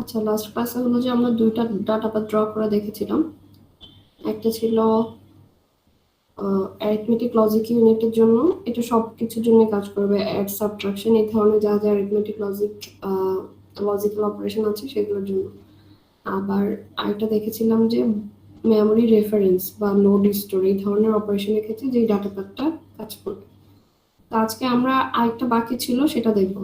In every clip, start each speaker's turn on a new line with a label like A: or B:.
A: আচ্ছা, লাস্ট ক্লাসে হলো যে আমরা দুইটা ডাটা পাথ ড্র করে দেখেছিলাম। একটা ছিল অ্যারিথমেটিক লজিক ইউনিটের জন্য, এটা সব কিছুর জন্য কাজ করবে, অ্যাড সাবট্রাকশন এই ধরনের যা যা অ্যারিথমেটিক লজিক্যাল অপারেশন আছে সেগুলোর জন্য। আবার আরেকটা দেখেছিলাম যে মেমোরি রেফারেন্স বা লোড স্টোর এই ধরনের অপারেশনের ক্ষেত্রে যে ডাটা পাথটা কাজ করবে। তো আজকে আমরা আরেকটা বাকি ছিল সেটা দেখব,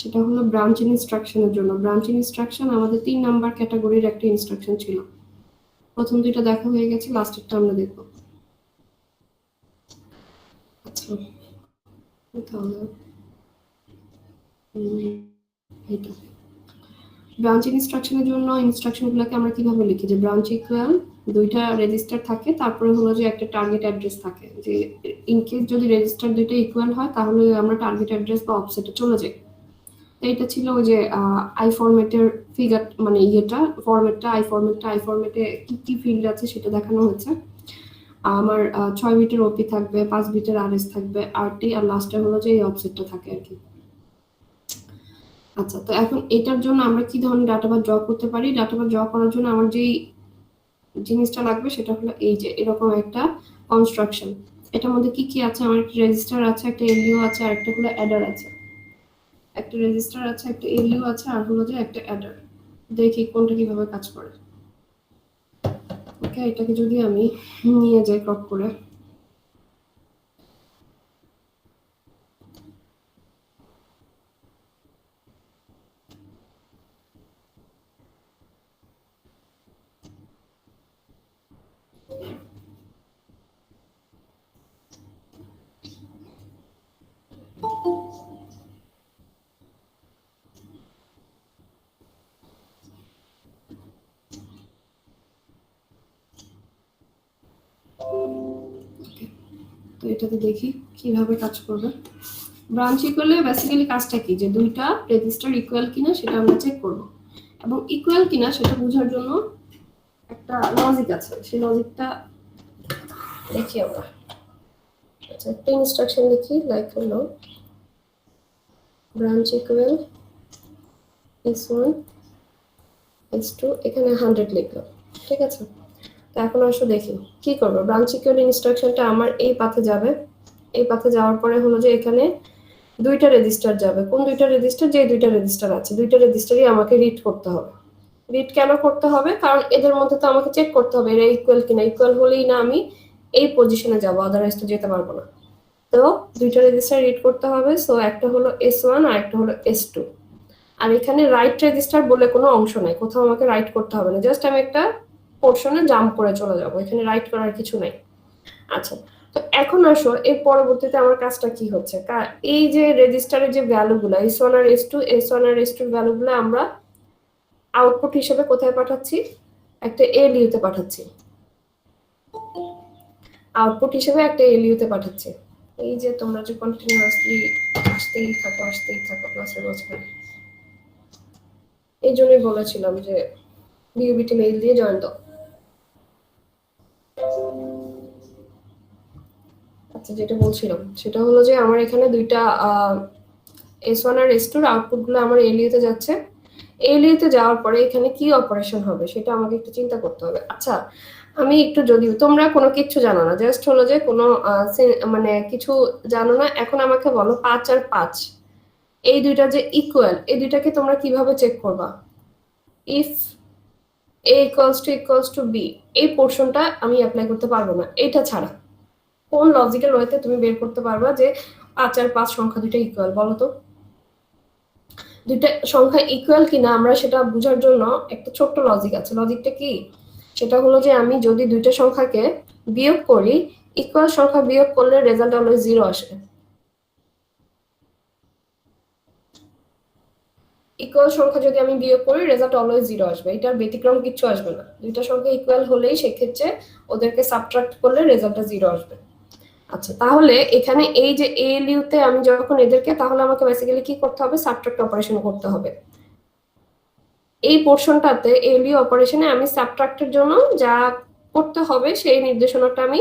A: সেটা হলো ব্রাঞ্চিং ইনস্ট্রাকশনের জন্য। ব্রাঞ্চিং ইনস্ট্রাকশন আমাদের 3 নাম্বার ক্যাটাগরির একটা ইনস্ট্রাকশন ছিল। প্রথম দুইটা দেখা হয়ে গেছে, লাস্টেরটা আমরা দেখব। আচ্ছা, তাহলে এটা ব্রাঞ্চিং ইনস্ট্রাকশনের জন্য ইনস্ট্রাকশনগুলোকে আমরা কিভাবে লিখি, যে ব্রাঞ্চ ইকুয়াল দুইটা রেজিস্টার থাকে, তারপরে হলো যে একটা টার্গেট অ্যাড্রেস থাকে, যে ইনকেস যদি রেজিস্টার দুইটা ইকুয়াল হয় তাহলে আমরা টার্গেট অ্যাড্রেস বা অফসেটে চলে যাই। এটা ছিল ওই যে আই ফরম্যাটের ফিগার, মানে ফরম্যাটটা আই ফরম্যাটে কি কি ফিল্ড আছে সেটা দেখানো হয়েছে। আমার 6 বিটের ওপি থাকবে, 5 বিটের আরএস থাকবে, আরটি, আর লাস্টে হলো যে এই অফসেটটা থাকে আর কি। আচ্ছা, তো এখন এটার জন্য আমরা কি ধরনের ডাটাবার ড্র করতে পারি? ডাটাবার ড্র করার জন্য আমার যেই জিনিসটা লাগবে সেটা হলো এই যে এরকম একটা কনস্ট্রাকশন। এটার মধ্যে কি কি আছে? আমার একটা রেজিস্টার আছে, একটা এলইউ আছে, আর একটা হলো অ্যাডার আছে। একটা রেজিস্টার আছে, একটা এলইউ আছে, আর হলো যে একটা অ্যাডার। দেখি কোনটা কিভাবে কাজ করে। ওকে, এটাকে যদি আমি নিয়ে যাই ক্রপ করে, তো এটাতে দেখি কিভাবে কাজ করবে। ব্রাঞ্চ ইকুয়ালে বেসিক্যালি কাজটা কি, যে দুইটা রেজিস্টার ইকুয়াল কিনা সেটা আমরা চেক করব, এবং ইকুয়াল কিনা সেটা বোঝার জন্য একটা লজিক আছে, সেই লজিকটা দেখি আমরা। আচ্ছা, একটা ইনস্ট্রাকশন লিখি, লাইক হলো ব্রাঞ্চ ইকুয়াল s1 s2, এখানে 100 লিখলাম, ঠিক আছে। তো এখন আসো দেখি কি করবো। ব্রাঞ্চ ইকুয়াল ইনস্ট্রাকশনটা আমার এই পাথে যাবে, এই পাথে যাওয়ার পরে হলো যে এখানে দুইটা রেজিস্টার যাবে। কোন দুইটা রেজিস্টার? যে দুইটা রেজিস্টার আছে, দুইটা রেজিস্টারই আমাকে রিড করতে হবে। রিড কেন করতে হবে? কারণ এদের মধ্যে তো আমাকে চেক করতে হবে এরা ইকুয়াল কিনা। ইকুয়াল হলেই না আমি এই পজিশনে যাব, আদারওয়াইজ তো যেতে পারবো না। তো দুইটা রেজিস্টার রিড করতে হবে। সো একটা হলো s1 আর একটা হলো s2। আর এখানে রাইট রেজিস্টার বলে কোনো অংশ নাই, কোথাও আমাকে রাইট করতে হবে না, জাস্ট আমি একটা পোর্শনে জাম্প করে চলে যাব, এখানে রাইট করার কিছু নাই। আচ্ছা, তো এখন আসো এর পরবর্তীতে আমার কাজটা কি হচ্ছে। এই যে রেজিস্টারের যে ভ্যালুগুলো s1 আর s2 এর ভ্যালুগুলো আমরা আউটপুট হিসেবে কোথায় পাঠাচ্ছি? একটা এলইউ তে পাঠাচ্ছি। আউটপুট হিসেবে একটা এলইউ তে পাঠাচ্ছি। এই যে তোমরা যে কন্টিনিউয়াসলি আসতেই থাকো ক্লাসের মাঝখানে, এই জন্যই বলেছিলাম যে বিউবিটি মেইল দিয়ে জয়েন দাও। আচ্ছা, যেটা বলছিলাম সেটা হলো যে আমার এখানে দুইটা s1 আর s2 এর আউটপুটগুলো আমার এলইউ তে যাচ্ছে। এলইউ তে যাওয়ার পরে এখানে কি অপারেশন হবে সেটা আমাকে একটু চিন্তা করতে হবে। আচ্ছা, আমি একটু, যদিও তোমরা কোনো কিছু জানো না, জাস্ট হলো যে কোনো মানে কিছু জানো না, এখন আমাকে বলো 5 আর 5 এই দুইটা যে ইকুয়াল, এই দুইটাকে তোমরা কিভাবে চেক করবা? If a equals to b, এই পোর্শনটা আমি অ্যাপ্লাই করতে পারবো না। এটা ছাড়া কোন লজিক্যাল ওয়েতে তুমি বের করতে পারবা যে 5 আর 5 সংখ্যা দুইটা ইকুয়াল? বলো তো। দুইটা সংখ্যা ইকুয়াল কিনা আমরা সেটা বোঝার জন্য একটা ছোট্ট লজিক আছে। লজিকটা কি? সেটা হলো যে আমি যদি দুইটা সংখ্যাকে বিয়োগ করি, ইকুয়াল সংখ্যা বিয়োগ করলে রেজাল্ট অলওয়েজ 0 আসে। ইকুয়াল সংখ্যা যদি আমি বিয়োগ করি রেজাল্ট অলওয়েজ 0 আসবে, এটার ব্যতিক্রম কিছু আসবে না। দুইটা সংখ্যা ইকুয়াল হলেই সেক্ষেত্রে ওদেরকে সাবট্রাক্ট করলে রেজাল্টটা 0 আসবে। আচ্ছা, তাহলে এখানে এই যে এএলইউ তে আমি যখন এদেরকে, তাহলে আমাকে বেসিক্যালি কি করতে হবে? সাবট্রাক্ট অপারেশন করতে হবে। এই পোর্শনটাতে এলইউ অপারেশনে আমি সাবট্রাক্টের জন্য যা করতে হবে সেই নির্দেশনাটা আমি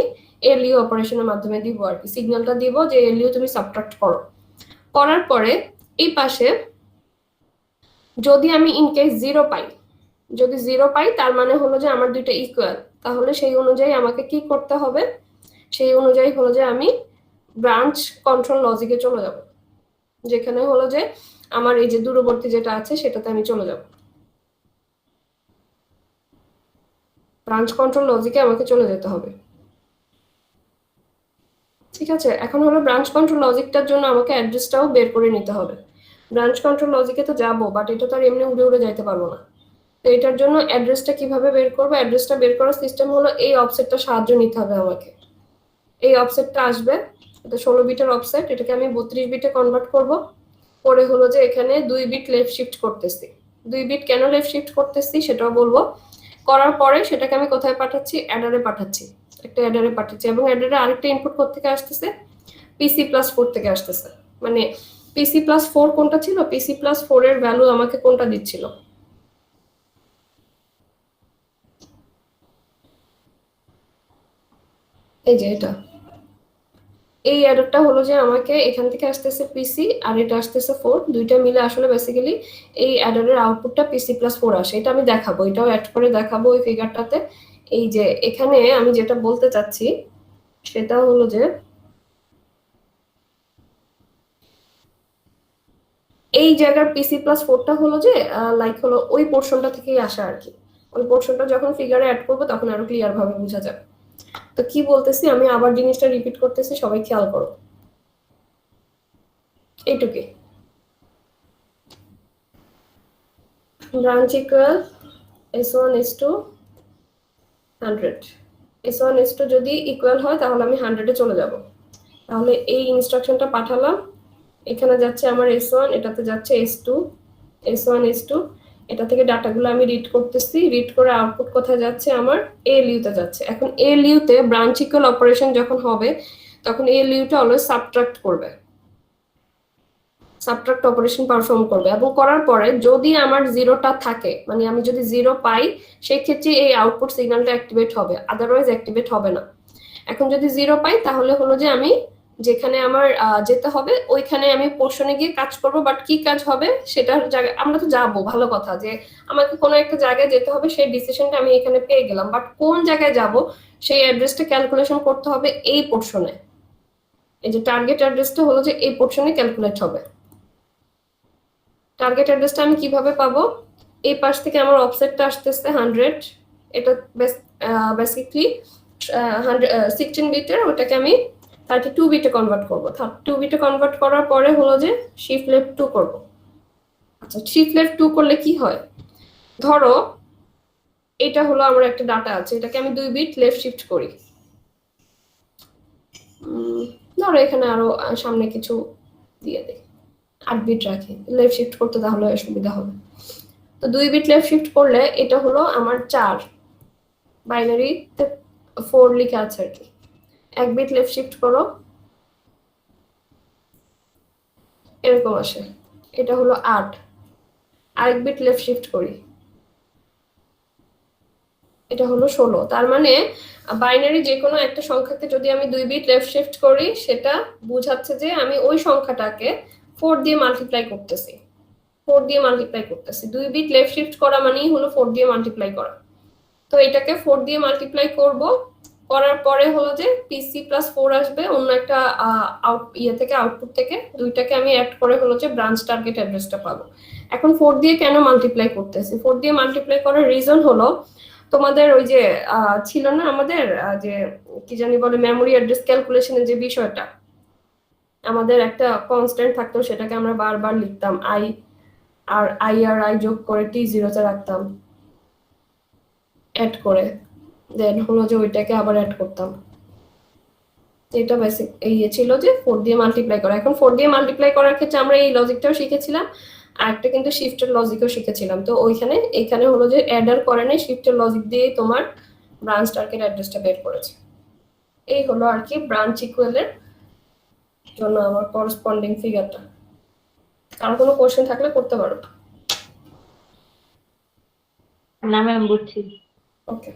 A: এলইউ অপারেশনের মাধ্যমে দিব আর কি। সিগন্যালটা দিব যে এলইউ তুমি সাবট্রাক্ট করো। করার পরে এই পাশে যদি আমি ইন কেস 0 পাই, যদি 0 পাই তার মানে হলো যে আমার দুইটা ইকুয়াল, তাহলে সেই অনুযায়ী আমাকে কি করতে হবে, সেই অনুযায়ী হলো যে আমি ব্রাঞ্চ কন্ট্রোল লজিকে চলে যাব, যেখানে হলো যে আমার এই যে দূরবর্তী যেটা আছে সেটাতে আমি চলে যাব। ব্রাঞ্চ কন্ট্রোল লজিকে আমাকে চলে যেতে হবে। ঠিক আছে, এখন হলো ব্রাঞ্চ কন্ট্রোল লজিকটার জন্য আমাকে অ্যাড্রেসটাও বের করে নিতে হবে। ব্রাঞ্চ কন্ট্রোল লজিকে তো যাবো, বাট এটা তো আর এমনি উড়ে উড়ে যাইতে পারবো না। তো এটার জন্য অ্যাড্রেসটা কিভাবে বের করবো, অ্যাড্রেসটা বের করার সিস্টেম হলো এই অফসেটটা সাহায্য নিতে হবে আমাকে। এই অফসেটটা আসবে, এটা 16 বিটের অফসেট, এটাকে আমি 32 বিটে কনভার্ট করব। পরে হলো যে এখানে 2 বিট লেফট শিফট করতেছি। 2 বিট কেন লেফট শিফট করতেছি সেটাও বলবো। করার পরে সেটাকে আমি কোথায় পাঠাচ্ছি, অ্যাডারে পাঠাচ্ছি, একটা অ্যাডারে পাঠাচ্ছি, এবং অ্যাডারে আরেকটা ইনপুট থেকে আসতেছে, PC+4 থেকে আসতেছে। মানে PC+4 কোনটা ছিল, PC+4 এর ভ্যালু আমাকে কোনটা দিচ্ছিল, এই যে এটা, এই অ্যাডারটা হলো যে আমাকে এখান থেকে আসতেছে পিসি আর এটা আসতেছে 4, দুইটা মিলে আসলে বেসিক্যালি এই অ্যাডারের আউটপুটটা PC+4 আসে। এটা আমি দেখাবো, এটাও অ্যাড করে দেখাবো ওই ফিগারটাতে। এই যে এখানে আমি যেটা বলতে চাচ্ছি সেটা হলো যে এই জায়গার PC+4টা হলো যে লাইক হলো ওই পোর্শনটা থেকেই আসা আর কি। ওই পোর্শনটা যখন ফিগারে অ্যাড করবো তখন আরো ক্লিয়ার ভাবে বোঝা যাবে। তো কি বলতেছি, আমি আবার জিনিসটা রিপিট করতেছি, সবাই খেয়াল করো। এইটুকুই, branch equal S1 S2 100, S1 S2 যদি ইকুয়াল হয় তাহলে আমি 100-এ চলে যাব। তাহলে এই ইনস্ট্রাকশনটা পাঠালাম, এখানে যাচ্ছে আমার S1, এটাতে যাচ্ছে S2, S1 S2, এটা থেকে ডাটাগুলো আমি রিড করতেছি, রিড করে আউটপুট কোথায় যাচ্ছে, আমার ALU-তে যাচ্ছে। এখন ALU-তে ব্রাঞ্চ ইকুয়াল অপারেশন যখন হবে তখন ALU-টা অলওয়েজ সাবট্রাক্ট করবে, সাবট্রাক্ট অপারেশন পারফর্ম করবে, এবং করার পরে যদি আমার জিরোটা থাকে, মানে আমি যদি 0 পাই, সেই ক্ষেত্রে এই আউটপুট সিগন্যালটা অ্যাক্টিভেট হবে, আদারওয়াইজ অ্যাক্টিভেট হবে না। এখন যদি 0 পাই তাহলে হলো যে আমি যেখানে আমার যেতে হবে ওইখানে আমি পোর্শনে গিয়ে কাজ করব, বাট কি কাজ হবে সেটার জায়গায় আমরা তো যাবো, ভালো কথা যে আমাকে কোনো একটা জায়গায় যেতে হবে, সেই ডিসিশনটা আমি এখানে পেয়ে গেলাম, বাট কোন জায়গায় যাব সেই অ্যাড্রেসটা ক্যালকুলেশন করতে হবে এই পোর্শনে। এই যে টার্গেট অ্যাড্রেসটা হলো যে এই পোর্শনে ক্যালকুলেট হবে। টার্গেট অ্যাড্রেসটা আমি কিভাবে পাবো, এই পাশ থেকে আমার অফসেটটা আসতেছে 100, এটা বেসিকলি 16 বিটের, ওটাকে আমি 32 বিটে কনভার্ট করবো। 32 বিটে কনভার্ট করার পরে হলো যে শিফট লেফট 2 করবো। আচ্ছা, শিফট লেফট 2 করলে কি হয়, ধরো এটা হলো আমার একটা ডাটা আছে, এটাকে আমি 2 বিট লেফট শিফট করি, ধরো এখানে আরো সামনে কিছু দিয়ে দিই, 8 বিট রাখি, লেফট শিফট করতে তাহলে সুবিধা হবে। তো 2 বিট লেফট শিফট করলে এটা হলো আমার 4, বাইনারিতে 4 লিখা আছে আর কি। 1 বিট লেফট শিফট করো, এরকম আসে, এটা হলো 8। আরেক বিট লেফট শিফট করি, এটা হলো 16। তার মানে বাইনারি যে কোনো একটা সংখ্যাকে যদি আমি 2 বিট লেফট শিফট করি, সেটা বুঝাচ্ছে যে আমি ওই সংখ্যাটাকে 4 দিয়ে মাল্টিপ্লাই করতেছি, 4 দিয়ে মাল্টিপ্লাই করতেছি। 2 বিট লেফট শিফট করা মানেই হলো 4 দিয়ে মাল্টিপ্লাই করা। তো এটাকে 4 দিয়ে মাল্টিপ্লাই করব, করার পরে হলো যে PC+4 আসবে অন্য একটা থেকে আউটপুট থেকে, দুইটাকে আমি অ্যাড করে হলো যে ব্রাঞ্চ টার্গেট অ্যাড্রেসটা পাবো। এখন 4 দিয়ে কেন মাল্টিপ্লাই করতেছি, 4 দিয়ে মাল্টিপ্লাই করার রিজন হলো তোমাদের ওই যে ছিল না আমাদের যে কি জানি বলে মেমোরি অ্যাড্রেস ক্যালকুলেশনের যে বিষয়টা, আমাদের একটা কনস্ট্যান্ট থাকতো, সেটাকে আমরা বারবার লিখতাম, আই যোগ করে T0-তে রাখতাম অ্যাড করে, দেন হলো যে ওইটাকে আবার অ্যাড করতাম। এটা বেসিক এই ছিল যে 4 দিয়ে মাল্টিপ্লাই করা। এখন 4 দিয়ে মাল্টিপ্লাই করার ক্ষেত্রে আমরা এই লজিকটাও শিখেছিলাম, আর একটা কিন্তু শিফটের লজিকও শিখেছিলাম। তো ওইখানে এখানে হলো যে অ্যাডার করে নাই, শিফটের লজিক দিয়ে তোমার ব্রাঞ্চ টার্গেট অ্যাড্রেসটা বের করেছে। এই হলো আর কি ব্রাঞ্চ ইকুয়ালের জন্য আমার করসপন্ডিং ফিগারটা। আর কোনো কোশ্চেন থাকলে করতে পারো।
B: না ম্যাম, বুঝছি।
A: ওকে।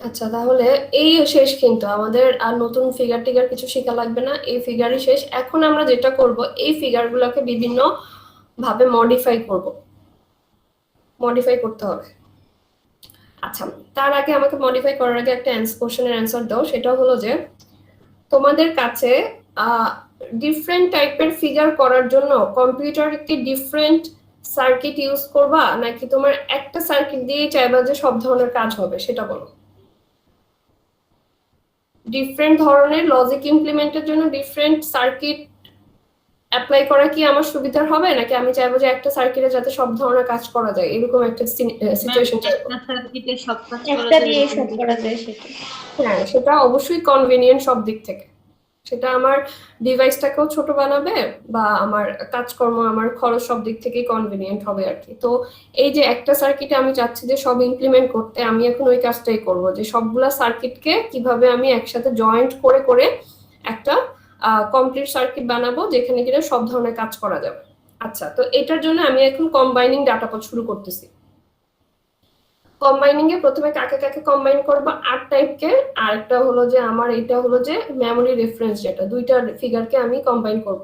A: আচ্ছা, তাহলে এই শেষ, কিন্তু আমাদের আর নতুন ফিগার টিগার কিছু শেখা লাগবে না, এই ফিগারই শেষ। এখন আমরা যেটা করব, এই ফিগারগুলোকে বিভিন্ন ভাবে মডিফাই করতে হবে। আচ্ছা, তার আগে আমাকে মডিফাই করার আগে একটা কোশ্চেনের অ্যান্সার দাও। সেটা হলো যে তোমাদের কাছে ডিফারেন্ট টাইপের ফিগার করার জন্য কম্পিউটার কি ডিফারেন্ট সার্কিট ইউজ করবা, নাকি তোমার একটা সার্কিট দিয়েই চাইবা যে সব ধরনের কাজ হবে, সেটা বলো। ডিফারেন্ট ধরনের লজিক ইমপ্লিমেন্টের জন্য ডিফারেন্ট সার্কিট অ্যাপ্লাই করা কি আমার সুবিধার হবে, নাকি আমি চাইবো যে একটা সার্কিটে যাতে সব ধরনের কাজ করা যায়, এরকম একটা সিচুয়েশন চাইবো?
B: একটা সার্কিটে সব কাজ করা
C: একটা
B: যায়
C: দিয়ে
B: এরকম
C: সব
B: কিছু।
C: করা যায় সেটা।
A: হ্যাঁ, সেটা অবশ্যই কনভিনিয়েন্ট সব দিক থেকে। সেটা আমার ডিভাইসটাকেও ছোট বানাবে, বা আমার কাজকর্ম, আমার খরচ সব দিক থেকেই কনভিনিয়েন্ট হবে আর কি। তো এই যে একটা সার্কিটে আমি চাচ্ছি যে সব ইমপ্লিমেন্ট করতে, আমি এখন ওই কাজটাই করব, যে সবগুলা সার্কিটকে কিভাবে আমি একসাথে জয়েন্ট করে করে একটা কমপ্লিট সার্কিট বানাবো, যেখানে কিনা সব ধরনের কাজ করা যাবে। আচ্ছা, তো এটার জন্য আমি এখন কম্বাইনিং ডাটা পথ শুরু করতেছি। কম্বাইনিং এ প্রথমে কাকে কাকে কম্বাইন করবো, 8 টাইপকে, আর একটা হলো যে আমার এটা হলো যে মেমোরি রেফারেন্স, যেটা দুইটা ফিগারকে আমি কম্বাইন করব।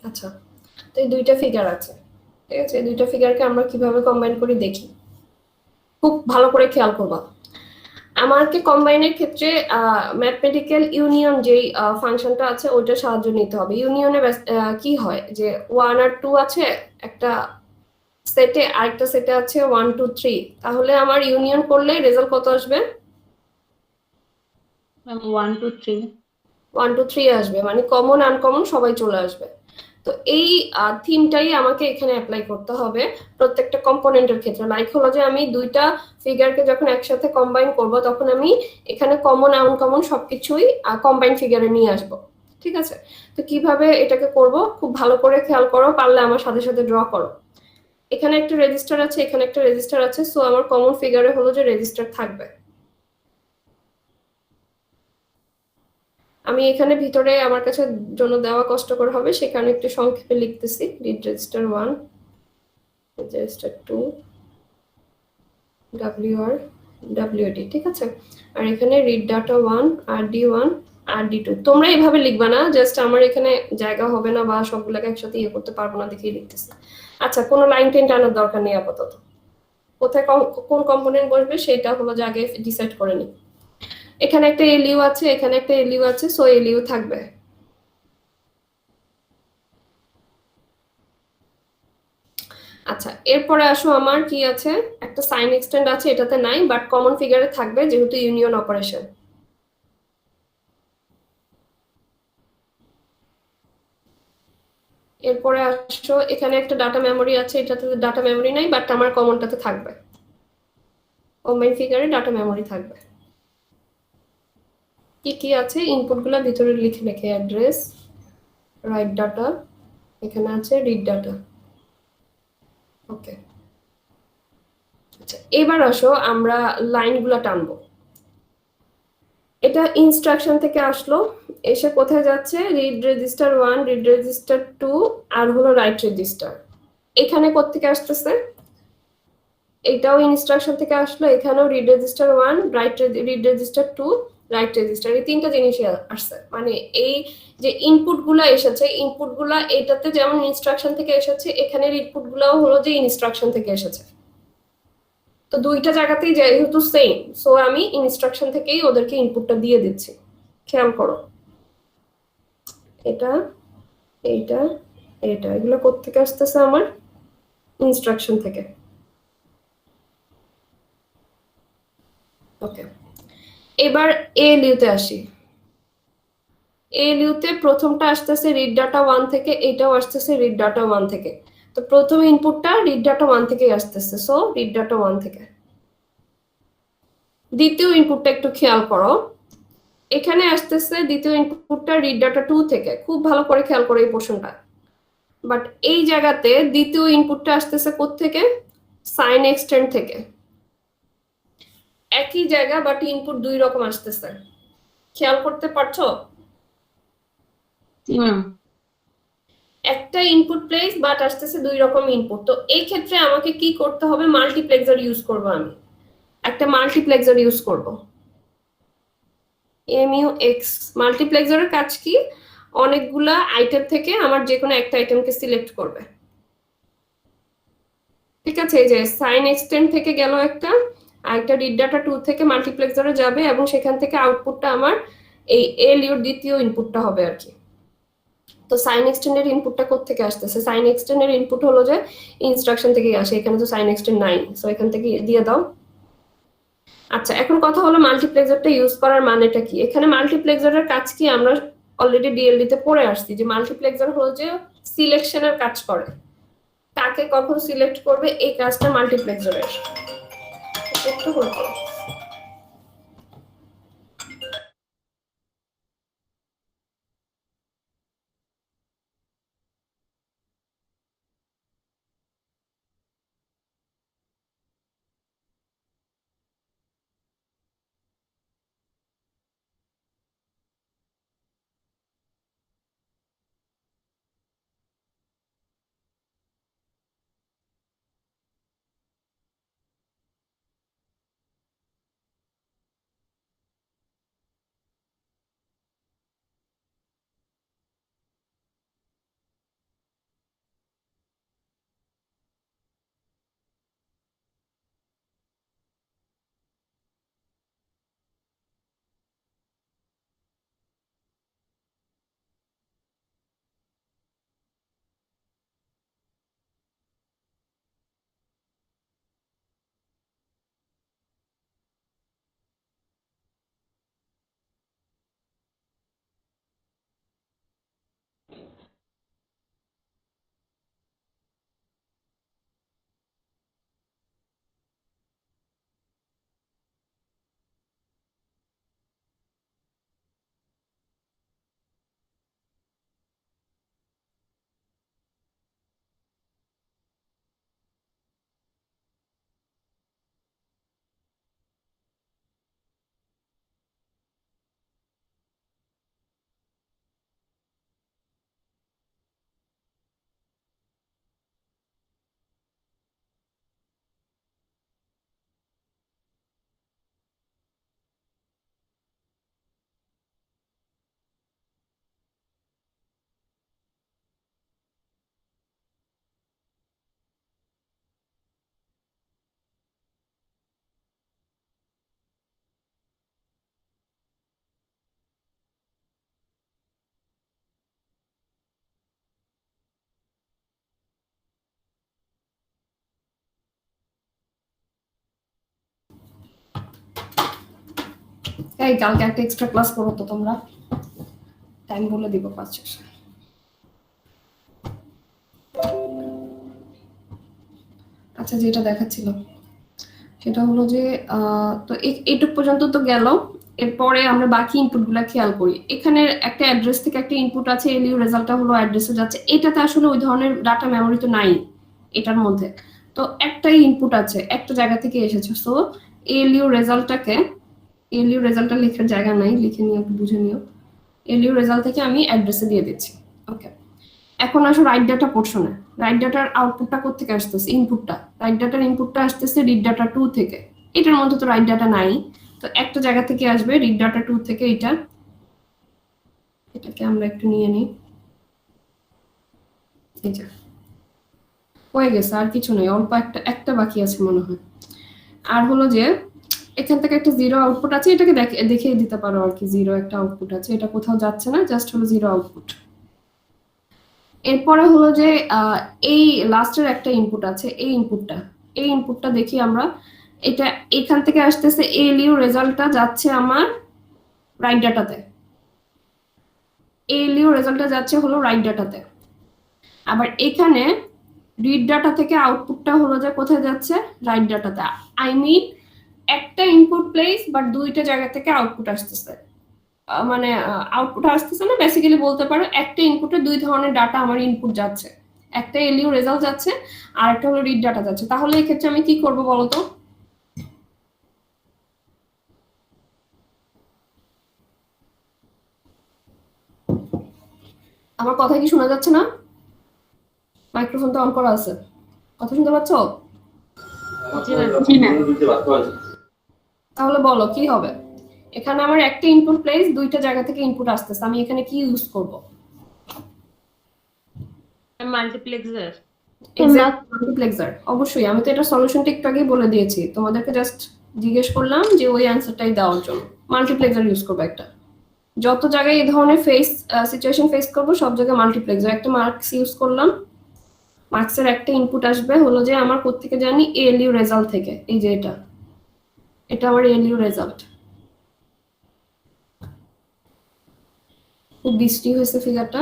A: আচ্ছা, তো এই দুইটা ফিগার আছে, ঠিক আছে? এই দুইটা ফিগারকে আমরা কিভাবে কম্বাইন করি দেখি, খুব ভালো করে খেয়াল করবা। আমাকে কম্বাইনের ক্ষেত্রে ম্যাথমেটিক্যাল ইউনিয়ন যেই ফাংশনটা আছে ওইটা সাহায্য নিতে হবে। ইউনিয়নে কি হয় যে 1 আর 2 আছে একটা সেটে, আরেকটা সেটে আছে 1 2 3, তাহলে আমার ইউনিয়ন করলে রেজাল্ট কত আসবে?
B: 1 2 3।
A: 1 2 3 আসবে, মানে কমন আনকমন সবাই চলে আসবে। তো এই থিমটাই আমাকে এখানে অ্যাপ্লাই করতে হবে প্রত্যেকটা কম্পোনেন্টের ক্ষেত্রে। লাইক হলো যে আমি দুইটা ফিগারকে যখন একসাথে কম্বাইন করব, তখন আমি এখানে কমন আনকমন সবকিছুই কম্বাইন ফিগারে নিয়ে আসব, ঠিক আছে? তো কিভাবে এটাকে করব খুব ভালো করে খেয়াল করো, পারলে আমার সাথে সাথে ড্র করো। এখানে একটা রেজিস্টার আছে, এখানে একটা রেজিস্টার আছে, সো আমার কমন ফিগারে হলো যে রেজিস্টার থাকবে। আমি এখানে ভিতরে আমার কাছে জন্য দেওয়া কষ্টকর হবে, সেখানে একটু সংক্ষেপে লিখতেছি। Read register 1, register 2, WR, WD, ঠিক আছে? আর এখানে রিড ডাটা 1, RD1, RD2। তোমরা এইভাবে লিখবা না, জাস্ট আমার এখানে জায়গা হবে না বা সবগুলোকে একসাথে ইয়ে করতে পারবো না দেখেই লিখতেছি। আচ্ছা, কোনো লাইন টেন টানার দরকার নেই আপাতত। কোথায় কোন কম্পোনেন্ট বসবে সেটা হলো যে আগে ডিসাইড করে নিই। এখানে একটা এলইউ আছে, এখানে একটা এলইউ আছে, সো এলইউ থাকবে। আচ্ছা, এরপরে আসো, আমার কি আছে, একটা সাইন এক্সটেন্ড আছে, এটাতে নাই, বাট কমন ফিগারে থাকবে যেহেতু ইউনিয়ন অপারেশন। এরপরে আসো, এখানে একটা ডাটা মেমোরি আছে, এটাতে ডাটা মেমোরি নাই, বাট আমার কমনটাতে থাকবে। কম্বাইন ফিগারে ডাটা মেমোরি থাকবে। কি কি আছে, ইনপুটগুলো ভিতরে লিখে রেখে, অ্যাড্রেস, রাইট ডাটা, এখানে আছে রিড ডাটা। ওকে, আচ্ছা, এবার আসো আমরা লাইনগুলো টানবো। এটা ইনস্ট্রাকশন থেকে আসলো, এসে কোথায় যাচ্ছে, রিড রেজিস্টার 1, রিড রেজিস্টার 2, আর হলো রাইট রেজিস্টার। এখানে কোত্থেকে আসতেছে, এটাও ইনস্ট্রাকশন থেকে আসলো, এখানেও read register 1, read register 2, right register, এই তিনটা জিনিসই আসছে। মানে এই যে ইনপুট গুলা এসেছে, ইনপুট গুলা এটাতে যেমন ইনস্ট্রাকশন থেকে এসেছে, এখানের ইনপুট গুলাও হলো যে ইনস্ট্রাকশন থেকে এসেছে। তো দুইটা জায়গাতেই যেহেতু সেম, সো আমি ইনস্ট্রাকশন থেকেই ওদেরকে ইনপুটটা দিয়ে দিচ্ছি। খেয়াল করো, এটা, এইটা, এটা, এগুলো কোত্থেকে আসতেছে, আমার ইনস্ট্রাকশন থেকে। ওকে, এবার এএলইউ তে আসি। এএলইউ তে প্রথমটা আসতেছে রিড ডাটা 1 থেকে, এটাও আসতেছে রিড ডাটা 1 থেকে। তো প্রথম ইনপুটটা রিড ডাটা 1 থেকেই আসতেছে, সো রিড ডাটা 1 থেকে। দ্বিতীয় ইনপুটটা একটু খেয়াল করো, এখানে আসতেছে দ্বিতীয় ইনপুটটা রিড ডাটা 2 থেকে। খুব ভালো করে খেয়াল করো এই পোর্শনটা। বাট এই জায়গাতে দ্বিতীয় ইনপুটটা আসতেছে কোত্থেকে? সাইন এক্সটেন্ড থেকে। একই জায়গা বাট ইনপুট দুই রকম আসতেছে, খেয়াল করতে পারছো? একটা ইনপুট প্লেস বাট আসতেছে দুই রকম ইনপুট। তো এই ক্ষেত্রে আমাকে কি করতে হবে? মাল্টিপ্লেক্সার ইউজ করব। আমি একটা মাল্টিপ্লেক্সার ইউজ করব, MUX। মাল্টিপ্লেক্সারের কাজ কি? অনেকগুলা আইটেম থেকে আমার যে কোনো একটা আইটেমকে সিলেক্ট করবে। ঠিক আছে, এই যে সাইন এক্সটেন্ড থেকে গেল একটা, আর একটা রিড ডাটা 2 থেকে মাল্টিপ্লেক্সারে যাবে, এবং সেখান থেকে আউটপুটটা আমার এই এলইউর দ্বিতীয় ইনপুটটা হবে আর কি। তো সাইন এক্সটেন্ডের ইনপুটটা কোত্থেকে আসতেছে? সাইন এক্সটেন্ডের ইনপুট হলো যে ইনস্ট্রাকশন থেকেই আসে, এখানে তো সাইন এক্সটেন্ড নাই, সো এখান থেকে দিয়ে দাও। আচ্ছা, এখন কথা হলো মাল্টিপ্লেক্সারটা ইউজ করার মানেটা কি? এখানে মাল্টিপ্লেক্সারের কাজ কি আমরা অলরেডি ডিএলডি তে পড়ে আসছি, যে মাল্টিপ্লেক্সার হলো যে সিলেকশনের কাজ করে। কাকে কখন সিলেক্ট করবে এই কাজটা মাল্টিপ্লেক্সারের। একটু হতো এই কালকে একটা এক্সট্রা ক্লাস করো তো তোমরা, টাইম বলে দিব 5 শেষে। আচ্ছা, যেটা দেখাচ্ছিল সেটা হলো যে তো এইটুক পর্যন্ত তো গেল। এরপরে আমরা বাকি ইনপুটগুলো খেয়াল করি। এখানে একটা অ্যাড্রেস থেকে একটা ইনপুট আছে, এলইউ রেজাল্টটা হলো অ্যাড্রেসে যাচ্ছে। এটাতে আসলে ওই ধরনের ডাটা মেমোরি তো নাই এটার মধ্যে, তো একটাই ইনপুট আছে, একটা জায়গা থেকে এসেছে। সো এলইউ রেজাল্টটা লেখার জায়গা নাই, লিখে নিও, একটু বুঝে নিও। এলইউ রেজাল্ট থেকে আমি অ্যাড্রেসে দিয়ে দিচ্ছি। ওকে, এখন আসো রাইট ডাটা পোর্শনে। রাইট ডাটার আউটপুটটা কোত্থেকে আসতেছে? ইনপুটটা, রাইট ডাটার ইনপুটটা আসতেছে রিড ডাটা 2 থেকে। এটার মধ্যে তো রাইট ডাটা নাই, তো একটা জায়গা থেকে আসবে রিড ডাটা 2 থেকে। এটাকে আমরা একটু নিয়ে নিই, এই যে হয়ে গেছে। আর কিছু নেই, অল্প একটা বাকি আছে মনে হয়। আর হলো যে এখান থেকে একটা জিরো আউটপুট আছে, এটাকে দেখিয়ে দিতে পারো আর কি। জিরো একটা আউটপুট আছে, এটা কোথাও যাচ্ছে না, জাস্ট হলো জিরো আউটপুট। এরপরে হলো যে এই লাস্টের একটা ইনপুট আছে, এই ইনপুটটা দেখি আমরা। এটা এখান থেকে আসতেছে, এলইউ রেজাল্টটা যাচ্ছে আমার রাইট ডাটাতে। এলইউ রেজাল্টটা যাচ্ছে হলো রাইট ডাটাতে। আবার এখানে রিড ডাটা থেকে আউটপুটটা হলো যে কোথায় যাচ্ছে, রাইট ডাটাতে। আই মিন একটা ইনপুট প্লেস বাট দুইটা জায়গা থেকে আউটপুট আসতেছে। মানে আউটপুট আসতেছে না, বেসিক্যালি বলতে পারো একটা ইনপুটে দুই ধরনের ডাটা আমার ইনপুট যাচ্ছে, একটা এলইউ রেজাল্ট যাচ্ছে আর একটা হলো রিড ডাটা যাচ্ছে। তাহলে এই ক্ষেত্রে আমি কি করব বলো তো? আমার কথা কি শোনা যাচ্ছে না? মাইক্রোফোন তো অন করা আছে, কথা শুনতে পাচ্ছ?
B: জি ম্যাম।
A: তাহলে বলো কি হবে? এখানে আমার একটা ইনপুট প্লেস দুইটা জায়গা থেকে ইনপুট আসতেছে, আমি এখানে কি ইউজ করব?
B: মাল্টিপ্লেক্সার।
A: মাল্টিপ্লেক্সার, অবশ্যই। আমি তো এটা সলিউশনটা একটু আগেই বলে দিয়েছি তোমাদেরকে, জাস্ট জিজ্ঞেস করলাম যে ওই অ্যান্সারটাই দেওয়ার জন্য। মাল্টিপ্লেক্সার ইউজ করবো একটা, যত জায়গায় এই ধরনের সিচুয়েশন ফেস করবো সব জায়গায় মাল্টিপ্লেক্সার। একটা মার্কস ইউজ করলাম, মার্কসের একটা ইনপুট আসবে হলো যে আমার কোত্থেকে জানি, এএলইউ রেজাল্ট থেকে। এই যে এটা, এটা আমার এএলইউ রেজাল্ট। খুব বৃষ্টি হয়েছে ফিগারটা।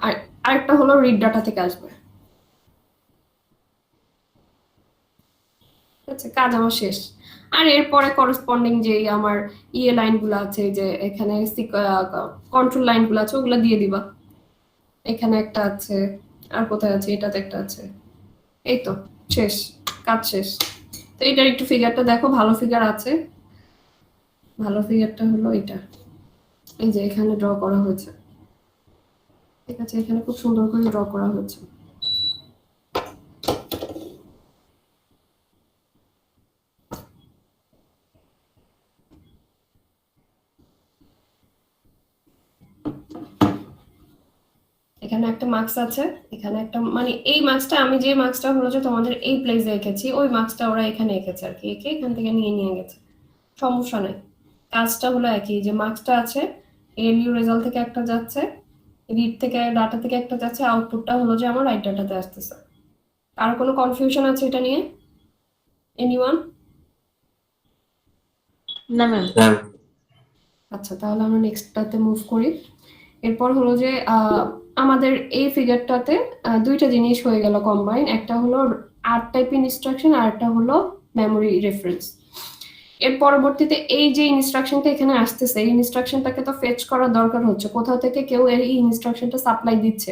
A: আর আরেকটা হলো রিড ডাটা থেকে আসবে। আচ্ছা, কাজ আমার শেষ। আর এরপরে করসপন্ডিং যে আমার ইয়ে লাইনগুলো আছে, যে এখানে কন্ট্রোল লাইনগুলো আছে ওগুলো দিয়ে দিবা। এখানে একটা আছে, আর কোথায় আছে, এটাতে একটা আছে। এই তো শেষ, কাজ শেষ। তো এটার একটু ফিগারটা দেখো, ভালো ফিগার আছে। ভালো ফিগারটা হলো এটা, এই যে এখানে ড্র করা হয়েছে। ঠিক আছে, এখানে খুব সুন্দর করে ড্র করা হয়েছে। এখানে একটা মার্কস আছে, এখানে একটা, মানে এই মার্কসটা, আমি যে মার্কসটা হলো যে তোমাদের এই প্লেসে এঁকেছি, ওই মার্কসটা ওরা এখানে এঁকেছে আর কি, এঁকে এখান থেকে নিয়ে নিয়ে গেছে। সমস্যা নেই, কাজটা হলো একই। যে মার্কসটা আছে, এএলইউ রেজাল্ট থেকে একটা যাচ্ছে, রিড থেকে ডাটা থেকে একটা যাচ্ছে, আউটপুটটা হলো যে আমার রাইট ডাটাতে আসতেছে। আর কোনো কনফিউশন আছে এটা নিয়ে? এনিওয়ান?
B: না ম্যাম।
A: আচ্ছা, তাহলে আমরা নেক্সটটাতে মুভ করি। এরপর হলো যে আমাদের এই ফিগারটাতে দুইটা জিনিস হয়ে গেল কম্বাইন। একটা হলো আর্ট টাইপ ইনস্ট্রাকশন আর একটা হলো মেমোরি রেফারেন্স। এর পরবর্তীতে এই যে ইনস্ট্রাকশনটা এখানে আসতেছে, এই ইনস্ট্রাকশনটাকে তো ফেচ করার দরকার হচ্ছে, কোথাও থেকে কেউ এই ইনস্ট্রাকশনটা সাপ্লাই দিচ্ছে।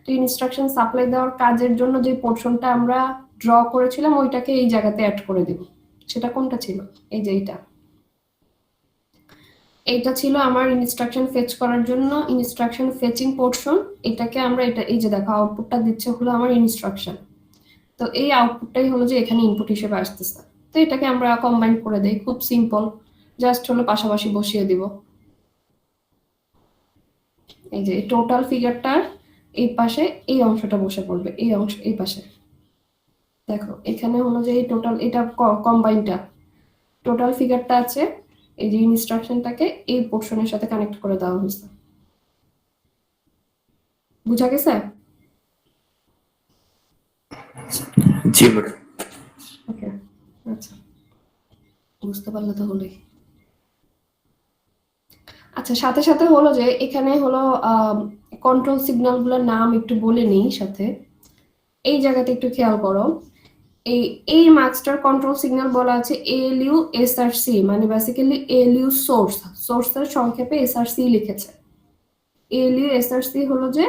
A: তো ইনস্ট্রাকশন সাপ্লাই দেওয়ার কাজের জন্য যে পোর্শনটা আমরা ড্র করেছিলাম ওইটাকে এই জায়গাতে অ্যাড করে দিব। সেটা কোনটা ছিল? এই যে এইটা ছিল আমার ইনস্ট্রাকশন ফেচ করার জন্য ইনস্ট্রাকশন ফেচিং পোর্শন। এটাকে আমরা, এটা এই যে দেখো আউটপুটটা দিচ্ছে হলো আমার ইনস্ট্রাকশন। তো এই আউটপুটটাই হলো যে এখানে ইনপুট হিসেবে আসতেছে। তো এটাকে আমরা কম্বাইন করে দেই, খুব সিম্পল, জাস্ট হলো পাশাপাশি বসিয়ে দিব। এই যে টোটাল ফিগারটার এই পাশে এই অংশটা বসে পড়বে, এই অংশ এই পাশে। দেখো এখানে হলো যে এই টোটাল, এটা কম্বাইনটা, টোটাল ফিগারটা আছে, এই যে ইনস্ট্রাকশনটাকে এই পোর্শনের সাথে কানেক্ট করে দেওয়া হয়েছে। বুঝা গেছে?
C: জি ম্যাডাম।
A: ওকে, আচ্ছা, বুঝতে পারলে তো হলোই। আচ্ছা, সাথে সাথে হলো যে এখানে হলো কন্ট্রোল সিগন্যালগুলোর নাম একটু বলে নিই সাথে। এই জায়গাতে একটু খেয়াল করো, এই এই মার্কসটার কন্ট্রোল সিগন্যাল বলা আছে এএলইউ এসআরসি, মানে বেসিক্যালি এএলইউ সোর্সের সংক্ষেপে এসআরসি লিখেছে। এএলইউ এসআরসি হলো যে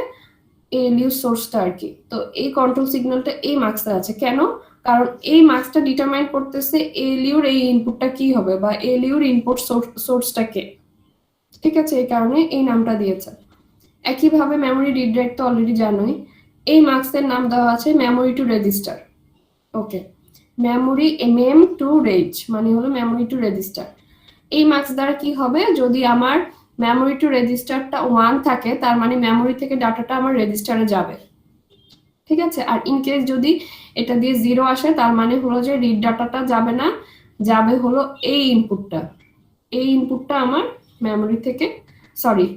A: এএলইউ সোর্সটা আর কি। তো এই কন্ট্রোল সিগন্যালটা এই মার্কসে আছে কেন? কারণ এই মার্কসটা ডিটারমাইন করতেছে এএলইউর এই ইনপুটটা কি হবে, বা এএলইউর ইনপুট সোর্সটা কে। ঠিক আছে, এই কারণে এই নামটা দিয়েছে। একইভাবে মেমোরি রিড রাইট তো অলরেডি জানোই, এই মার্কসের নাম দেওয়া আছে memory to register. Okay, memory mem to reg মানে হলো মেমোরি টু রেজিস্টার। এই মার্কস দ্বারা কি হবে, যদি আমার মেমোরি টু রেজিস্টারটা 1 থাকে তার মানে মেমোরি থেকে ডাটাটা আমার রেজিস্টারে যাবে। ঠিক আছে, আর ইন কেস যদি এটা দিয়ে 0 আসে তার মানে হলো যে রিড ডাটাটা যাবে না, যাবে হলো এই ইনপুটটা। এই ইনপুটটা আমার মেমোরি থেকে, সরি,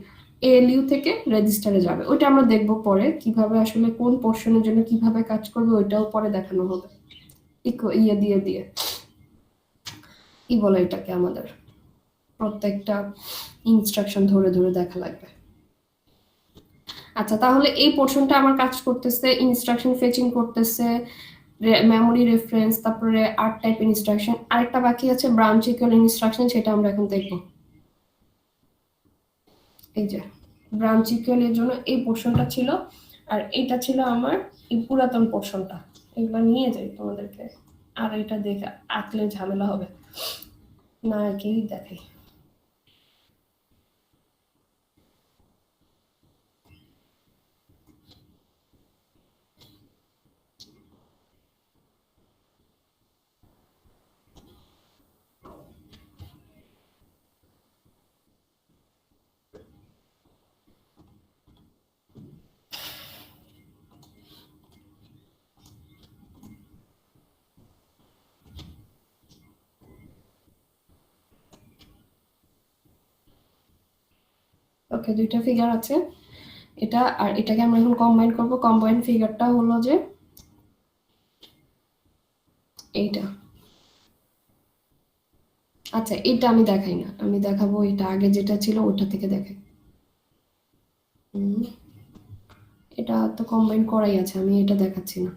A: এএলইউ থেকে রেজিস্টারে যাবে। ওইটা আমরা দেখবো পরে কিভাবে, আসলে কোন পোর্শনের জন্য কিভাবে কাজ করবে ওইটাও পরে দেখানো হবে। ইয়ে দিয়ে দিয়ে কি বলে এটাকে, আমাদের প্রত্যেকটা ইনস্ট্রাকশন ধরে ধরে দেখা লাগবে। আচ্ছা, তাহলে এই পোর্শনটা আমার কাজ করতেছে, ইনস্ট্রাকশন ফেচিং করতেছে, মেমোরি রেফারেন্স, তারপরে আর্ট টাইপ ইনস্ট্রাকশন। আরেকটা বাকি আছে ব্রাঞ্চ ইকুয়াল ইনস্ট্রাকশন, সেটা আমরা এখন দেখব। এই যে ব্রাঞ্চ ইকুয়াল এর জন্য এই পোর্শনটা ছিল, আর এটা ছিল আমার এই পুরাতন পোর্শনটা। এগুলো নিয়ে যাই তোমাদেরকে, আর এটা দেখে আঁকলে ঝামেলা হবে না, একেই দেখাই। ওকে, দুইটা ফিগার আছে, এটা আর এটাকে আমরা এখন কম্বাইন করব। কম্বাইন ফিগারটা হলো যে এইটা। আচ্ছা, এটা আমি দেখাই না, আমি দেখাবো এটা আগে যেটা ছিল ওটা থেকে দেখাই। এটা তো কম্বাইন করাই আছে, আমি এটা দেখাচ্ছি না।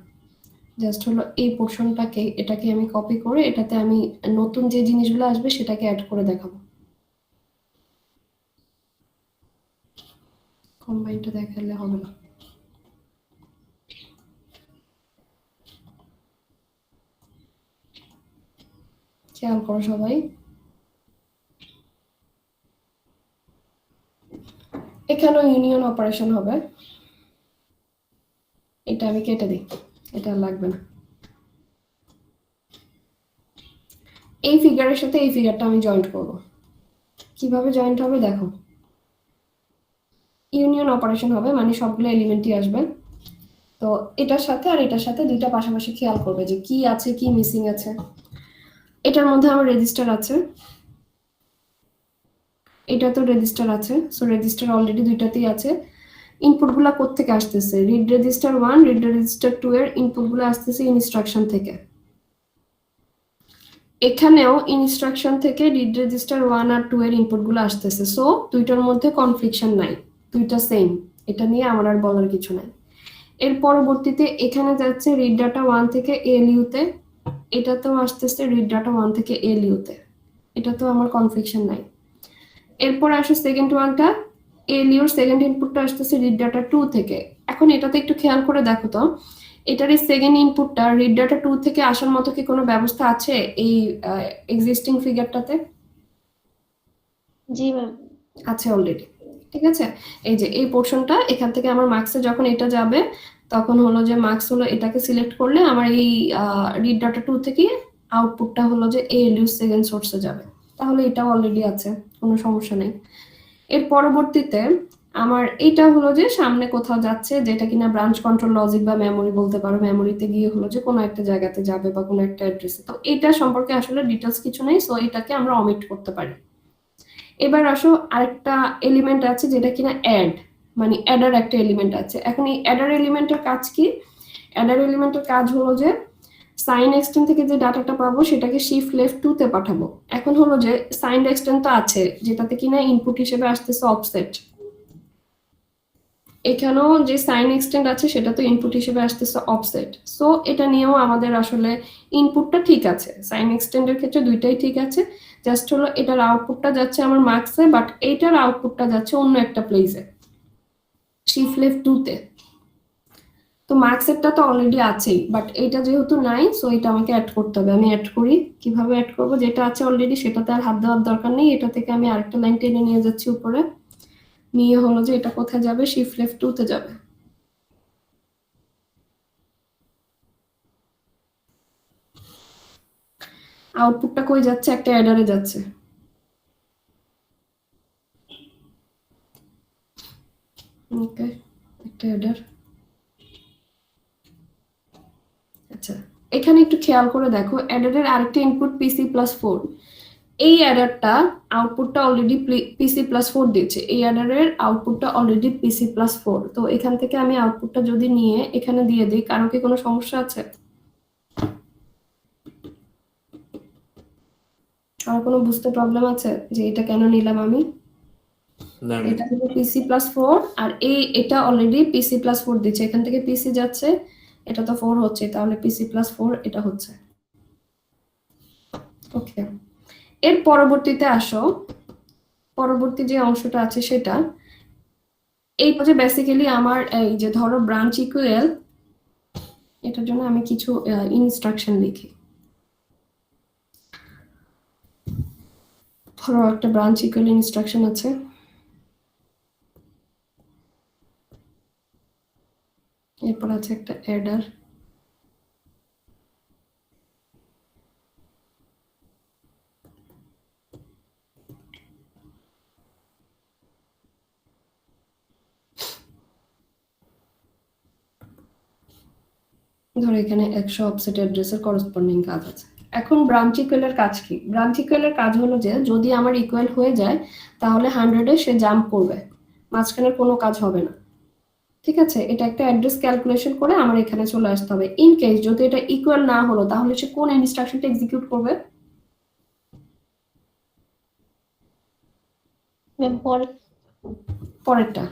A: জাস্ট হলো এই পোর্শনটাকে, এটাকে আমি কপি করে এটাতে আমি নতুন যে জিনিসগুলো আসবে সেটাকে অ্যাড করে দেখাবো। কম্বাইনটা দেখালে হবে না। খেয়াল করো সবাই, এখানেও ইউনিয়ন অপারেশন হবে। এটা আমি কেটে দিই, এটা আর লাগবে না। এই ফিগারের সাথে এই ফিগারটা আমি জয়েন্ট করব। কিভাবে জয়েন্ট হবে দেখো, ইউনিয়ন অপারেশন হবে, মানে সবগুলো এলিমেন্টই আসবে। তো এটার সাথে আর এটার সাথে দুইটা পাশাপাশি খেয়াল করবে যে কি আছে, কি মিসিং আছে। এটার মধ্যে আমার রেজিস্টার আছে, এটা তো রেজিস্টার আছে, সো রেজিস্টার অলরেডি দুইটাতেই আছে। ইনপুটগুলো কোত্থেকে আসতেছে? রিড রেজিস্টার 1, রিড রেজিস্টার 2 এর ইনপুটগুলো আসতেছে ইনস্ট্রাকশন থেকে। এখানেও ইনস্ট্রাকশন থেকে রিড রেজিস্টার 1 আর 2 এর ইনপুটগুলো আসতেছে, সো দুইটার মধ্যে কনফ্লিকশন নাই, দুইটা সেম। এটা নিয়ে আমার আর বলার কিছু নাই। এর পরবর্তীতে এখানে যাচ্ছে রিড ডাটা 1 থেকে এলইউ তে, এটাতেও আসতেছে রিড ডাটা 1 থেকে এলইউ তে, এটাতেও আমার কনফ্লিকশন নাই। এরপর আসে সেকেন্ড ওয়ানটা, এলইউর সেকেন্ড ইনপুটটা আসতেছে রিড ডাটা 2 থেকে। এখন এটাতে একটু খেয়াল করে দেখো তো, এটার এই সেকেন্ড ইনপুটটা রিড ডাটা 2 থেকে আসার মতো কি কোনো ব্যবস্থা আছে এই এক্সিস্টিং ফিগারটাতে?
B: জি ম্যাম।
A: আছে অলরেডি, ঠিক আছে। এই যে এই পোর্শনটা এখান থেকে আমার মার্কসে যখন এটা যাবে, তখন হলো যে মার্কস হলো এটাকে সিলেক্ট করলে আমার এই রিড ডাটা 2 থেকে আউটপুটটা হলো যে এএলইউ সেকেন্ড সোর্সে যাবে। তাহলে এটাও অলরেডি আছে, কোনো সমস্যা নেই। এর পরবর্তীতে আমার এটা হলো যে সামনে কোথাও যাচ্ছে, যেটা কিনা ব্রাঞ্চ কন্ট্রোল লজিক বা মেমোরি বলতে পারো। মেমোরিতে গিয়ে হলো যে কোনো একটা জায়গাতে যাবে বা কোনো একটা অ্যাড্রেসে। তো এটা সম্পর্কে আসলে ডিটেলস কিছু নেই, সো এটাকে আমরা অমিট করতে পারি। এবার আসো, আরেকটা এলিমেন্ট আছে যেটা কিনা অ্যাড, মানে অ্যাডার একটা এলিমেন্ট আছে। এখন এই অ্যাডার এলিমেন্টের কাজ কি? অ্যাডার এলিমেন্টের কাজ হলো যে সাইন এক্সটেন্ট থেকে যে ডাটাটা পাবো সেটাকে শিফট লেফট 2 তে পাঠাবো। এখন হলো যে সাইন এক্সটেন্ট তো আছে, যেটাতে কিনা ইনপুট হিসেবে আসতেছে অফসেট। এখানেও যে সাইন এক্সটেন্ট আছে সেটা তো ইনপুট হিসেবে আসতেছে অফসেট। সো এটা নিয়েও আমাদের আসলে ইনপুটটা ঠিক আছে, সাইন এক্সটেন্ডের ক্ষেত্রে দুইটাই ঠিক আছে। জাস্ট হলো এটার আউটপুটটা যাচ্ছে আমার মার্কসে, বাট এইটার আউটপুটটা যাচ্ছে অন্য একটা প্লেসে, শিফট লেফট 2 তে। তো মার্কসেরটা তো অলরেডি আছেই, বাট এইটা যেহেতু নাই, সো এটা আমাকে অ্যাড করতে হবে। আমি অ্যাড করি, কিভাবে অ্যাড করব? যেটা আছে অলরেডি সেটাতে আর হাত দেওয়ার দরকার নেই, এটা থেকে আমি আরেকটা লাইন টেনে নিয়ে যাচ্ছি উপরে, নিয়ে হলো যে এটা কোথায় যাবে? শিফট লেফট 2 তে যাবে। আউটপুটটা কই যাচ্ছে? একটা অ্যাডারে যাচ্ছে। ওকে, একটা অ্যাডার। আচ্ছা, এখানে একটু খেয়াল করে দেখো, অ্যাডারের আরেকটা ইনপুট PC+4। এই অ্যাডারটা আউটপুটটা অলরেডি PC+4 দিচ্ছে, এই অ্যাডারের আউটপুটটা অলরেডি PC+4। তো এখান থেকে আমি আউটপুটটা যদি নিয়ে এখানে দিয়ে দিই, কারো কি কোনো সমস্যা আছে? আর কোনো বুঝতে প্রবলেম আছে যে এটা কেন নিলাম আমি?
C: না ম্যাম।
A: এটা হলো PC+4 আর এটা অলরেডি PC+4 দিচ্ছে, এখান থেকে PC যাচ্ছে, এটা তো 4 হচ্ছে, তাহলে PC+4 এটা হচ্ছে। ওকে, এর পরবর্তীতে আসো, পরবর্তী যে অংশটা আছে সেটা এই যে বেসিক্যালি আমার এই যে ধরো ব্রাঞ্চ ইকুয়াল, এটার জন্য আমি কিছু ইনস্ট্রাকশন লিখি। ধরো একটা ব্রাঞ্চ ইকুয়াল ইনস্ট্রাকশন আছে, এরপর আছে একটা অ্যাডার, ধরো এখানে 100 অফসেট অ্যাড্রেসের করসপন্ডিং কাজ আছে। এখন ব্রাঞ্চ ইকুয়ালের কাজ কি? ব্রাঞ্চ ইকুয়ালের কাজ হলো যে যদি আমার ইকুয়াল হয়ে যায় তাহলে 100-এ সে জাম্প করবে, মাঝখানের কোনো কাজ হবে না। ঠিক আছে, এটা একটা অ্যাড্রেস ক্যালকুলেশন করে আমার এখানে চলে আসতে হবে। ইন কেস যদি এটা ইকুয়াল না হলো তাহলে সে কোন ইনস্ট্রাকশনটা এক্সিকিউট করবে? পরেরটা,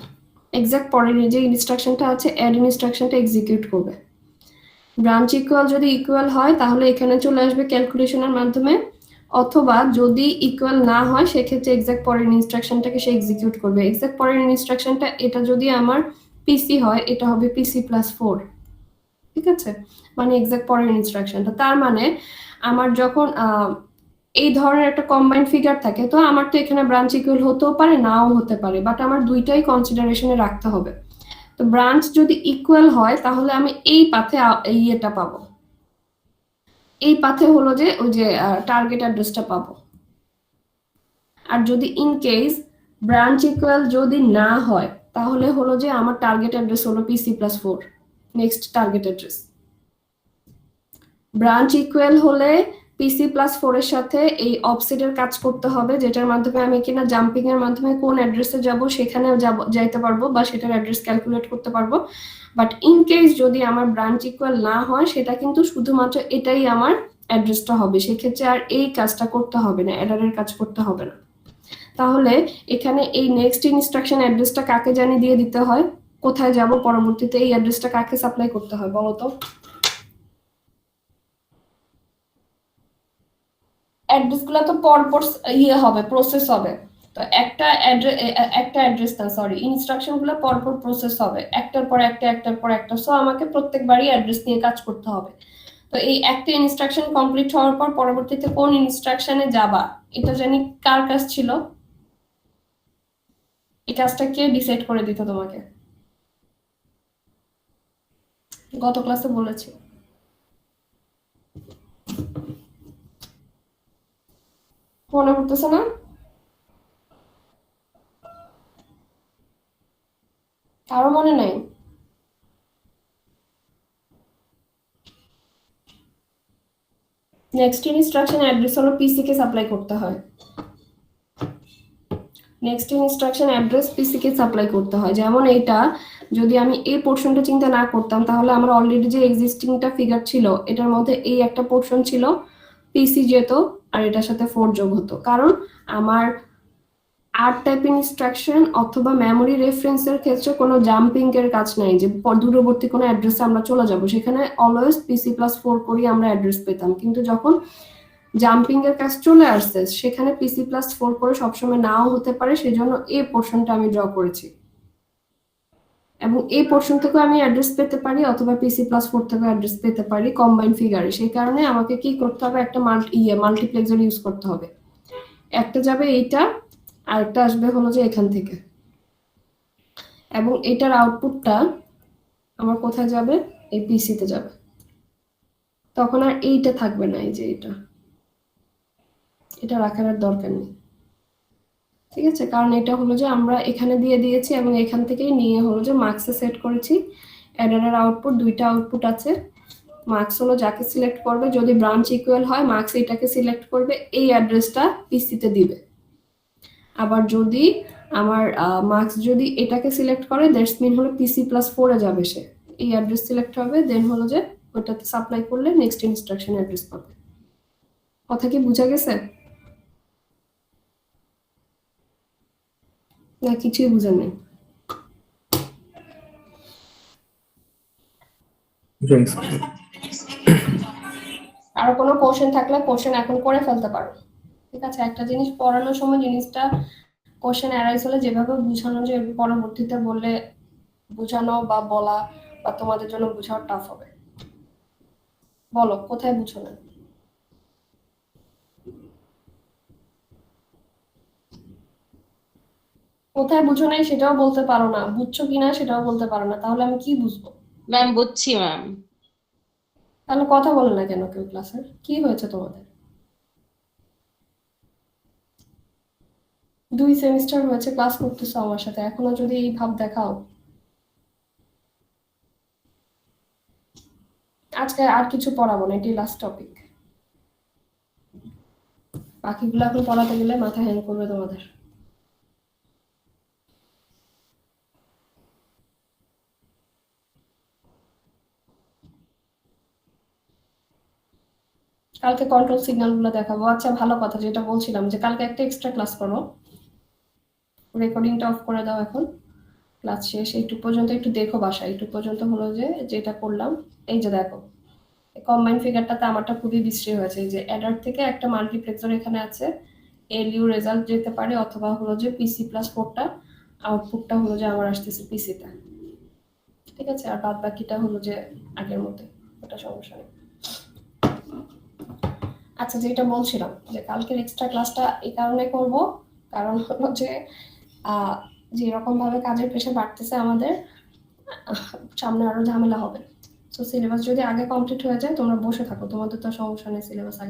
A: এক্সাক্ট পরের যে ইনস্ট্রাকশনটা আছে অ্যাড ইনস্ট্রাকশনটা এক্সিকিউট করবে। ব্রাঞ্চ ইকুয়াল যদি ইকুয়াল হয় তাহলে এখানে চলে আসবে ক্যালকুলেশনের মাধ্যমে, অথবা যদি ইকুয়াল না হয় সেক্ষেত্রে এক্সাক্ট পরের ইনস্ট্রাকশনটাকে সে এক্সিকিউট করবে। এক্সাক্ট পরের ইনস্ট্রাকশনটা এটা যদি আমার পিসি হয় এটা হবে PC+4। ঠিক আছে, মানে এক্সাক্ট পরের ইনস্ট্রাকশনটা, তার মানে আমার যখন এই ধরনের একটা কম্বাইন্ড ফিগার থাকে, তো আমার তো এখানে ব্রাঞ্চ ইকুয়াল হতেও পারে নাও হতে পারে, বাট আমার দুইটাই কনসিডারেশনে রাখতে হবে। তো ব্রাঞ্চ যদি ইকুয়াল হয় তাহলে আমি এই পাথে ইয়েটা পাবো, এই পাথে হলো যে ওই যে টার্গেট অ্যাড্রেসটা পাবো। আর যদি ইন কেস ব্রাঞ্চ ইকুয়াল যদি না হয় তাহলে হলো যে আমার টার্গেট অ্যাড্রেস হলো PC+4, next target address. Branch equal হলে PC+4 এর সাথে এই অফসেটের কাজ করতে হবে, যেটার মাধ্যমে আমি কিনা জাম্পিং এর মাধ্যমে কোন অ্যাড্রেসে যাব সেখানে যাইতে পারবো বা সেটার অ্যাড্রেস ক্যালকুলেট করতে পারবো। বাট ইন কেস যদি আমার ব্রাঞ্চ ইকুয়াল না হয় সেটা কিন্তু শুধুমাত্র এটাই আমার অ্যাড্রেসটা হবে, সেক্ষেত্রে আর এই কাজটা করতে হবে না, অ্যাডারের কাজ করতে হবে না। তাহলে এখানে এই নেক্সট ইনস্ট্রাকশন অ্যাড্রেসটা কাকে জানি দিয়ে দিতে হয়, কোথায় যাব পরবর্তীতে এই অ্যাড্রেসটা কাকে সাপ্লাই করতে হয় বলো তো? অ্যাড্রেস গুলো তো পরপর ইয়ে হবে, প্রসেস হবে। তো একটা অ্যাড্রেস না, সরি, ইনস্ট্রাকশন গুলো পরপর প্রসেস হবে, একটার পর একটা একটার পর একটা। সো আমাকে প্রত্যেকবারই অ্যাড্রেস নিয়ে কাজ করতে হবে। তো এই একটা ইনস্ট্রাকশন কমপ্লিট হওয়ার পর পরবর্তীতে কোন ইনস্ট্রাকশনে যাবা এটা জানি কার কাজ ছিল? এই কাজটা কে ডিসাইড করে দিত তোমাকে? গত ক্লাসে বলেছি। মনে করতেছে না? কারো মনে নাই? নেক্সট ইনস্ট্রাকশন অ্যাড্রেস হলো পিসি কে সাপ্লাই করতে হয়। নেক্সট ইনস্ট্রাকশন অ্যাড্রেস পিসি কে সাপ্লাই করতে হয়। যেমন এইটা যদি আমি এই পোর্শনটা চিন্তা না করতাম তাহলে আমার অলরেডি যে এক্সিস্টিংটা ফিগার ছিল এটার মধ্যে এই একটা পোর্শন ছিল, পিসি যেত আর এটার সাথে 4 যোগ হতো, কারণ আমার আর টাইপ ইনস্ট্রাকশন অথবা মেমোরি রেফারেন্সের ক্ষেত্রে কোনো জাম্পিং এর কাজ নাই যে দূরবর্তী কোনো অ্যাড্রেসে আমরা চলে যাব, সেখানে অলওয়েজ PC+4 করি আমরা অ্যাড্রেস পেতাম। কিন্তু যখন জাম্পিং এর কাজ চলে আসছে সেখানে PC+4 করে সবসময় নাও হতে পারে, সেজন্য এই পোর্শনটা আমি ড্র করেছি। এবং এই পোর্শন থেকে আমি অ্যাড্রেস পেতে পারি অথবা PC+4 থেকে অ্যাড্রেস পেতে পারি কম্বাইন্ড ফিগারে। সেই কারণে আমাকে কি করতে হবে, একটা মাল্টিপ্লেক্সার ইউজ করতে হবে। একটা যাবে এইটা, আরেকটা আসবে হলো যে এখান থেকে, এবং এটার আউটপুটটা আমার কোথায় যাবে, এই পিসিতে যাবে। তখন আর এইটা থাকবে না, এই যে এটা রাখার আর দরকার নেই। ঠিক আছে, কারণ এটা হলো যে আমরা এখানে দিয়ে দিয়েছি এবং এখান থেকেই নিয়ে হলো যে মার্কসে সেট করেছি। অ্যাডারের আউটপুট, দুইটা আউটপুট আছে। মার্কস হলো যাকে সিলেক্ট করবে, যদি ব্রাঞ্চ ইকুয়াল হয় মার্কস এটাকে সিলেক্ট করবে, এই অ্যাড্রেসটা পিসিতে দিবে। আবার যদি আমার মার্কস যদি এটাকে সিলেক্ট করে দ্যাটস মিন হলো PC+4 এ যাবে, সে এই অ্যাড্রেস সিলেক্ট হবে, দেন হলো যে ওটাতে সাপ্লাই করলে নেক্সট ইনস্ট্রাকশন অ্যাড্রেস পাবে। কথা কি বোঝা গেছে? না কিছুই বুঝেন নাই? আরো কোনো কোশ্চেন থাকলে কোশ্চেন এখন করে ফেলতে পারো। ঠিক আছে, একটা জিনিস পড়ানোর সময় জিনিসটা কোশ্চেন অ্যারাইজ হলে যেভাবে বুঝানো যায় পরবর্তীতে বললে বুঝানো বা বলা বা তোমাদের জন্য বোঝানো টাফ হবে। বলো কোথায় বুঝো না? কোথায় বুঝো নাই সেটাও বলতে পারো না, বুঝছো কিনা সেটাও বলতে পারো না, তাহলে আমি কি বুঝবো?
B: ম্যাম বুঝছি ম্যাম।
A: তাহলে কথা বলে না কেন কেউ ক্লাসে? কি হয়েছে তোমাদের? 2 সেমিস্টার হয়েছে ক্লাস করতেছো আমার সাথে, এখনো যদি এই ভাব দেখাও। আজকে আর কিছু পড়াবো না, এটাই লাস্ট টপিক। বাকিগুলো এখন পড়াতে গেলে মাথা হ্যাং করবে তোমাদের। কালকে কন্ট্রোল সিগন্যাল গুলো দেখাবো। আচ্ছা ভালো কথা, যেটা বলছিলাম যে কালকে একটা এক্সট্রা ক্লাস করো, রেকর্ডিংটা অফ করে দাও এখন। ক্লাস শেষ এইটুক পর্যন্ত একটু দেখো বাসায়, এইটুক পর্যন্ত হলো যে যেটা করলাম। এই যে দেখো কম্বাইন ফিগারটাতে আমারটা খুবই বিশ্রী হয়েছে। এই যে অ্যাডার থেকে একটা মাল্টিপ্লেক্সর এখানে আছে, এলইউ রেজাল্ট যেতে পারে অথবা হলো যে PC+4টা আউটপুটটা হলো যে আমার আসতেছে পিসিতে। ঠিক আছে, আর বাদ বাকিটা হলো যে আগের মতো, ওটা সমস্যা নেই। আচ্ছা যেটা বলছিলাম যে কালকের এক্সট্রা ক্লাসটা এই কারণে করব, কারণ হলো যে যে রকম ভাবে কাজের প্রেশার বাড়তেছে আমাদের, সামনে আরো ঝামেলা হবে। তো সিলেবাস যদি আগে কমপ্লিট হয়ে যায় তোমরা বসে থাকো, তোমাদের তো সমস্যা নেই, সিলেবাস আগে